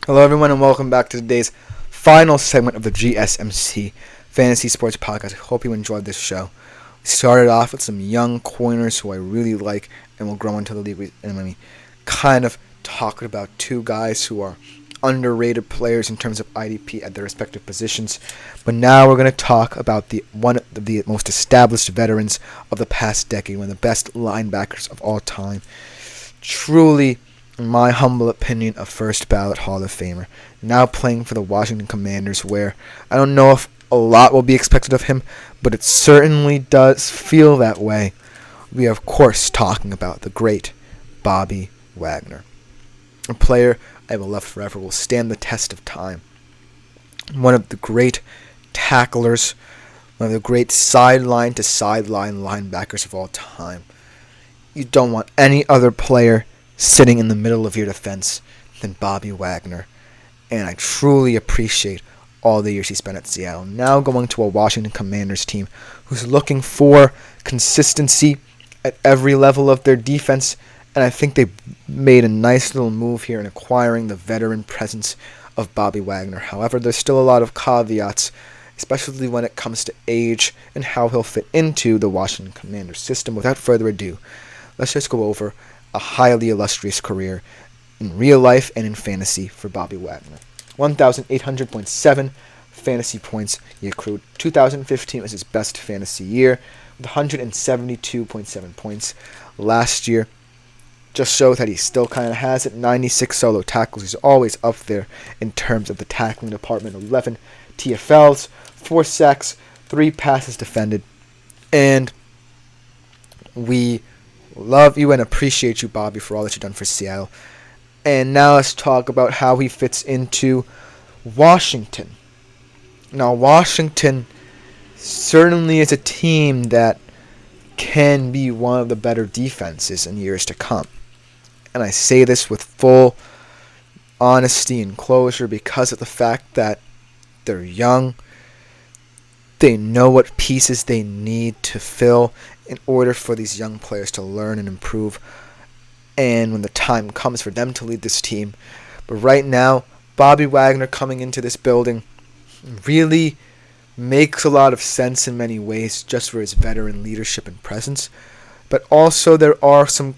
Hello everyone, and welcome back to today's final segment of the GSMC Fantasy Sports Podcast. I hope you enjoyed this show. We started off with some young corners who I really like and will grow into the league. And I mean, kind of talking about two guys who are underrated players in terms of IDP at their respective positions. But now we're going to talk about one of the most established veterans of the past decade, one of the best linebackers of all time. Truly, in my humble opinion, a first ballot Hall of Famer. Now playing for the Washington Commanders, where I don't know if a lot will be expected of him, but it certainly does feel that way. We are, of course, talking about the great Bobby Wagner. A player I will love forever, will stand the test of time. one of the great tacklers, one of the great sideline to sideline linebackers of all time. You don't want any other player sitting in the middle of your defense than Bobby Wagner. And I truly appreciate all the years he spent at Seattle. Now going to a Washington Commanders team who's looking for consistency at every level of their defense. And I think they made a nice little move here in acquiring the veteran presence of Bobby Wagner. However, there's still a lot of caveats, especially when it comes to age and how he'll fit into the Washington Commanders system. Without further ado, let's just go over a highly illustrious career in real life and in fantasy for Bobby Wagner. 1,800.7 fantasy points he accrued. 2015 was his best fantasy year with 172.7 points. Last year just shows that he still kind of has it. 96 solo tackles. He's always up there in terms of the tackling department. 11 TFLs, 4 sacks, 3 passes defended. And we love you and appreciate you, Bobby, for all that you've done for Seattle. And now let's talk about how he fits into Washington. Now, Washington certainly is a team that can be one of the better defenses in years to come. And I say this with full honesty and closure because of the fact that they're young. They know what pieces they need to fill in order for these young players to learn and improve. And when the time comes for them to lead this team. But right now, Bobby Wagner coming into this building really makes a lot of sense in many ways just for his veteran leadership and presence. But also there are some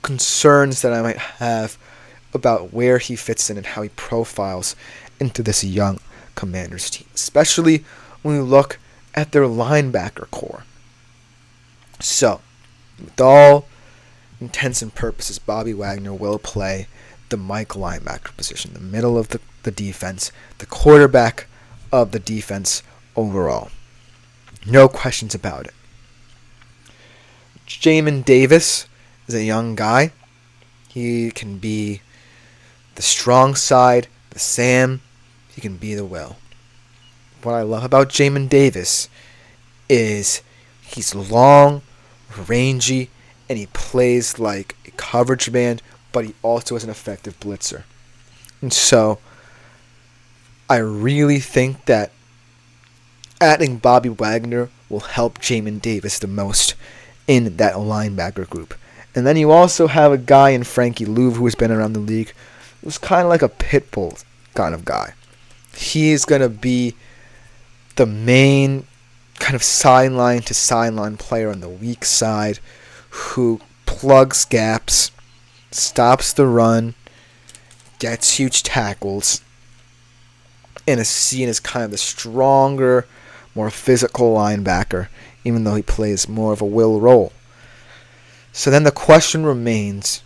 concerns that I might have about where he fits in and how he profiles into this young Commanders team. Especially when we look at their linebacker core. So, with all intents and purposes, Bobby Wagner will play the Mike linebacker position, the middle of the defense, the quarterback of the defense overall. No questions about it. Jamin Davis is a young guy. He can be the strong side, the Sam. He can be the Will. What I love about Jamin Davis is he's long, rangy, and he plays like a coverage man, but he also is an effective blitzer. And so, I really think that adding Bobby Wagner will help Jamin Davis the most in that linebacker group. And then you also have a guy in Frankie Louv who has been around the league who's kind of like a pit bull kind of guy. He's going to be the main kind of sideline to sideline player on the weak side who plugs gaps, stops the run, gets huge tackles, and is seen as kind of the stronger, more physical linebacker, even though he plays more of a will role. So then the question remains,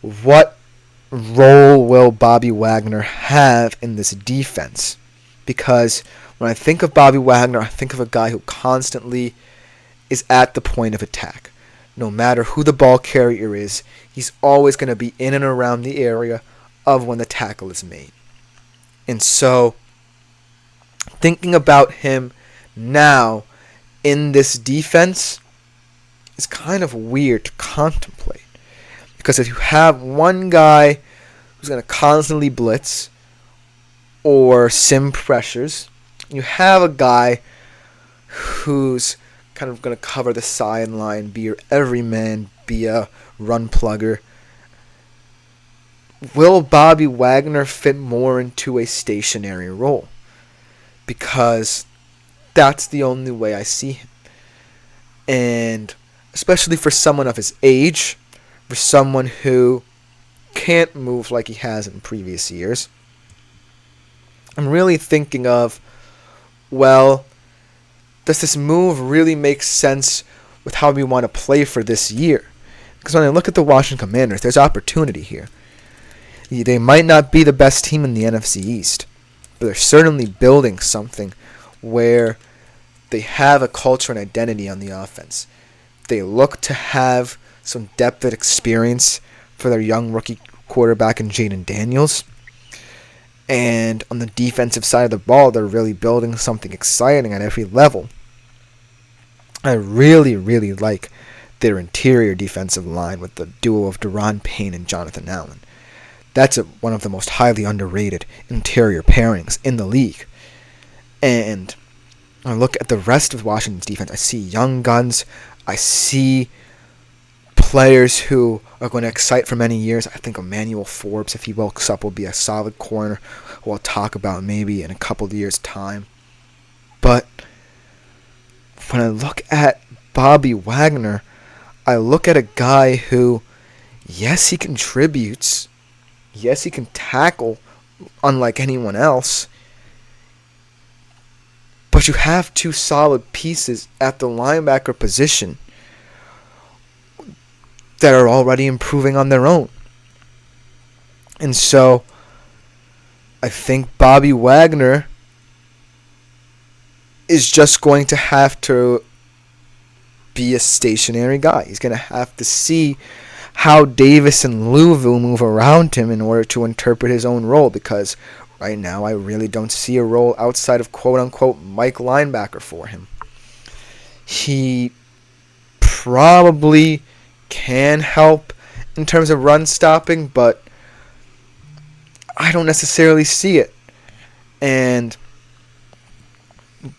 what role will Bobby Wagner have in this defense? Because when I think of Bobby Wagner, I think of a guy who constantly is at the point of attack. No matter who the ball carrier is, he's always going to be in and around the area of when the tackle is made. And so, thinking about him now in this defense is kind of weird to contemplate. Because if you have one guy who's going to constantly blitz or sim pressures, you have a guy who's kind of going to cover the sideline, be your everyman, be a run plugger. Will Bobby Wagner fit more into a stationary role? Because that's the only way I see him. And especially for someone of his age, for someone who can't move like he has in previous years, I'm really thinking of, well, does this move really make sense with how we want to play for this year? Because when I look at the Washington Commanders, there's opportunity here. They might not be the best team in the NFC East, but they're certainly building something where they have a culture and identity on the offense. They look to have some depth and experience for their young rookie quarterback in Jaden Daniels. And on the defensive side of the ball, they're really building something exciting at every level. I really, really like their interior defensive line with the duo of Deron Payne and Jonathan Allen. That's one of the most highly underrated interior pairings in the league. And I look at the rest of Washington's defense. I see young guns. I see players who are going to excite for many years. I think Emmanuel Forbes, if he bulks up, will be a solid corner who I'll talk about maybe in a couple of years' time. But when I look at Bobby Wagner, I look at a guy who, yes, he contributes. Yes, he can tackle unlike anyone else. But you have two solid pieces at the linebacker position that are already improving on their own. And so, I think Bobby Wagner is just going to have to be a stationary guy. He's going to have to see how Davis and Louisville move around him in order to interpret his own role, because right now I really don't see a role outside of quote-unquote Mike linebacker for him. He probably can help in terms of run stopping, but I don't necessarily see it. And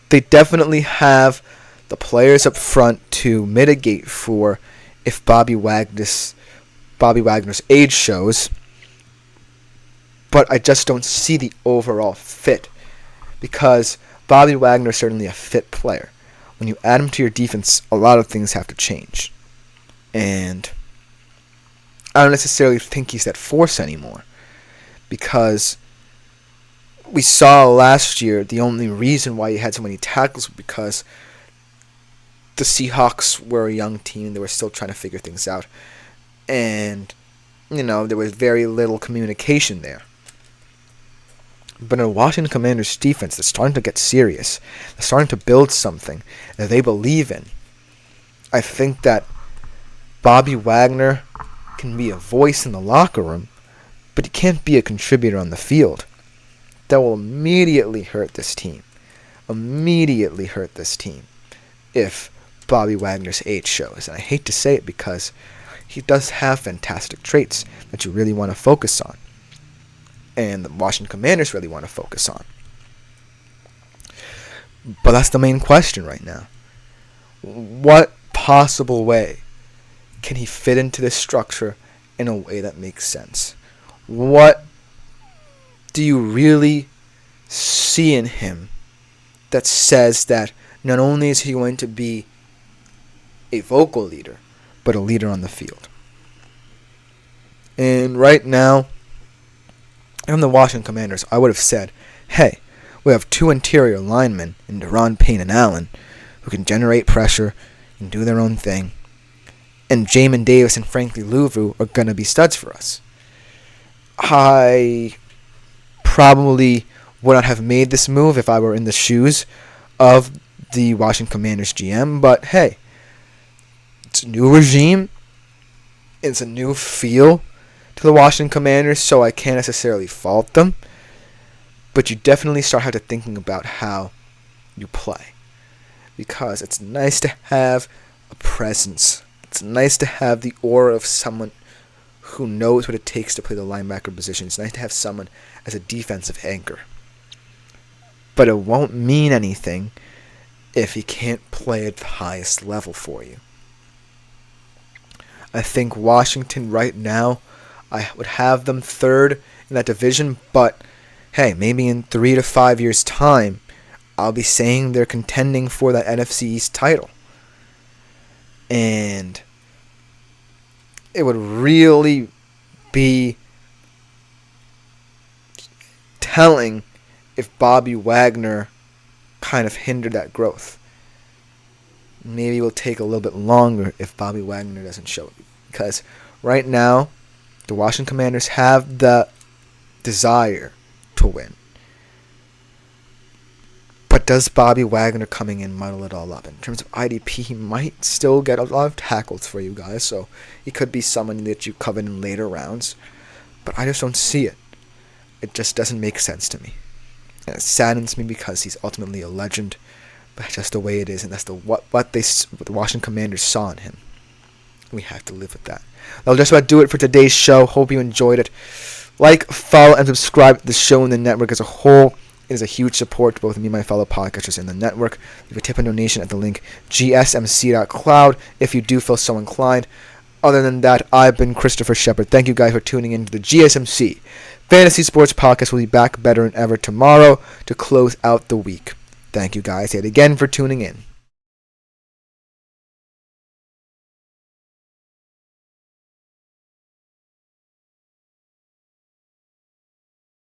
they definitely have the players up front to mitigate for if Bobby Wagner's age shows. But I just don't see the overall fit, because Bobby Wagner is certainly a fit player. When you add him to your defense, a lot of things have to change. And I don't necessarily think he's that force anymore, because we saw last year the only reason why he had so many tackles was because the Seahawks were a young team. They were still trying to figure things out. And, there was very little communication there. But in Washington Commanders defense, they're starting to get serious. They're starting to build something that they believe in. I think that Bobby Wagner can be a voice in the locker room, but he can't be a contributor on the field. That will immediately hurt this team. If Bobby Wagner's age shows. And I hate to say it, because he does have fantastic traits that you really want to focus on, and the Washington Commanders really want to focus on. But that's the main question right now. What possible way can he fit into this structure in a way that makes sense? What do you really see in him that says that not only is he going to be a vocal leader, but a leader on the field? And right now, I'm the Washington Commanders. I would have said, hey, we have two interior linemen in Deron Payne and Allen who can generate pressure and do their own thing. And Jamin Davis and frankly Louvu are going to be studs for us. I probably would not have made this move if I were in the shoes of the Washington Commanders GM, but hey, it's a new regime. It's a new feel to the Washington Commanders, so I can't necessarily fault them. But you definitely start having to thinking about how you play, because it's nice to have a presence. It's nice to have the aura of someone who knows what it takes to play the linebacker position. It's nice to have someone as a defensive anchor. But it won't mean anything if he can't play at the highest level for you. I think Washington right now, I would have them third in that division, but hey, maybe in 3 to 5 years' time, I'll be saying they're contending for that NFC East title. And it would really be telling if Bobby Wagner kind of hindered that growth. Maybe it will take a little bit longer if Bobby Wagner doesn't show it. Because right now, the Washington Commanders have the desire to win. But does Bobby Wagner coming in muddle it all up? In terms of IDP, he might still get a lot of tackles for you guys, so he could be someone that you covet in later rounds. But I just don't see it. It just doesn't make sense to me. And it saddens me because he's ultimately a legend, but that's just the way it is, and that's what the Washington Commanders saw in him. We have to live with that. That'll just about do it for today's show. Hope you enjoyed it. Like, follow, and subscribe to the show and the network as a whole. It is a huge support to both me and my fellow podcasters in the network. Leave a tip and donation at the link gsmc.cloud if you do feel so inclined. Other than that, I've been Christopher Shepard. Thank you guys for tuning in to the GSMC Fantasy Sports Podcast. We'll be back better than ever tomorrow to close out the week. Thank you guys yet again for tuning in.